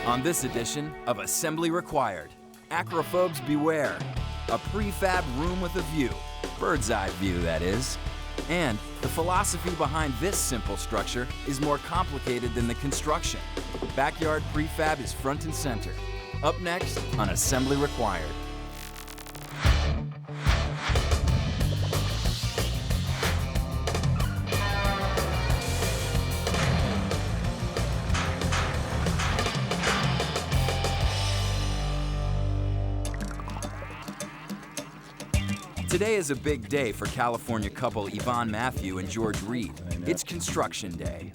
On this edition of Assembly Required, acrophobes beware, a prefab room with a view, bird's eye view that is, and the philosophy behind this simple structure is more complicated than the construction. Backyard prefab is front and center. Up next on Assembly Required. Today is a big day for California couple Yvonne Matthew and George Reed. It's construction day.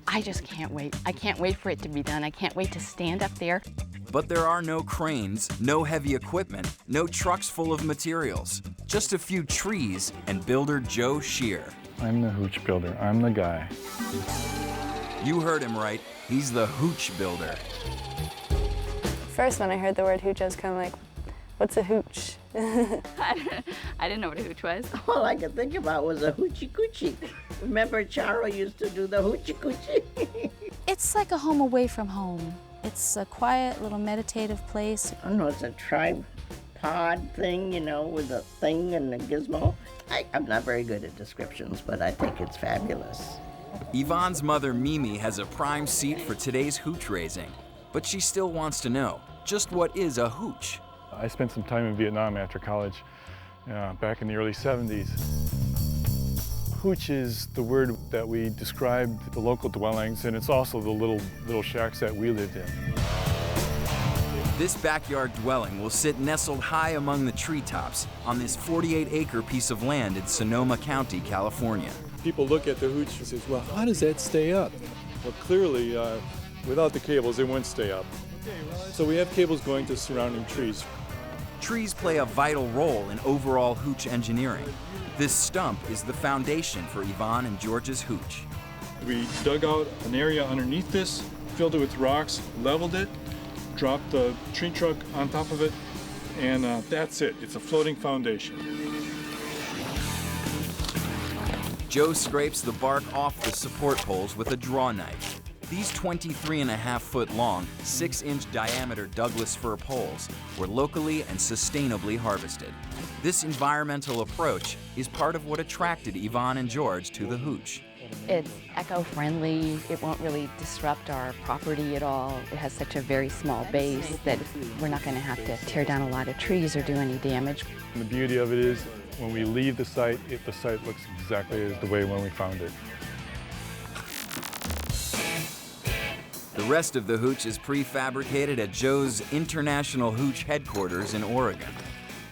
I just can't wait. I can't wait for it to be done. I can't wait to stand up there. But there are no cranes, no heavy equipment, no trucks full of materials. Just a few trees and builder Joe Shear. I'm the Hooch builder. I'm the guy. You heard him right. He's the Hooch builder. First, when I heard the word hooch, I was kind of like, what's a hooch? I didn't know what a hooch was. All I could think about was a hoochie coochie. Remember Charo used to do the hoochie coochie? It's like a home away from home. It's a quiet little meditative place. I don't know, it's a tripod thing, you know, with a thing and a gizmo. I'm not very good at descriptions, but I think it's fabulous. Yvonne's mother, Mimi, has a prime seat for today's hooch raising. But she still wants to know, just what is a hooch? I spent some time in Vietnam after college, back in the early 70s. Hooch is the word that we described the local dwellings, and it's also the little shacks that we lived in. This backyard dwelling will sit nestled high among the treetops on this 48-acre piece of land in Sonoma County, California. People look at the hooch and say, well, how does that stay up? Well, clearly, without the cables, it wouldn't stay up. So we have cables going to surrounding trees. Trees play a vital role in overall hooch engineering. This stump is the foundation for Yvonne and George's hooch. We dug out an area underneath this, filled it with rocks, leveled it, dropped the tree trunk on top of it, and that's it. It's a floating foundation. Joe scrapes the bark off the support poles with a draw knife. These 23.5-foot long, 6-inch diameter Douglas fir poles were locally and sustainably harvested. This environmental approach is part of what attracted Yvonne and George to the hooch. It's eco-friendly. It won't really disrupt our property at all. It has such a very small base that we're not going to have to tear down a lot of trees or do any damage. And the beauty of it is, when we leave the site looks exactly as the way when we found it. The rest of the hooch is prefabricated at Joe's International Hooch headquarters in Oregon.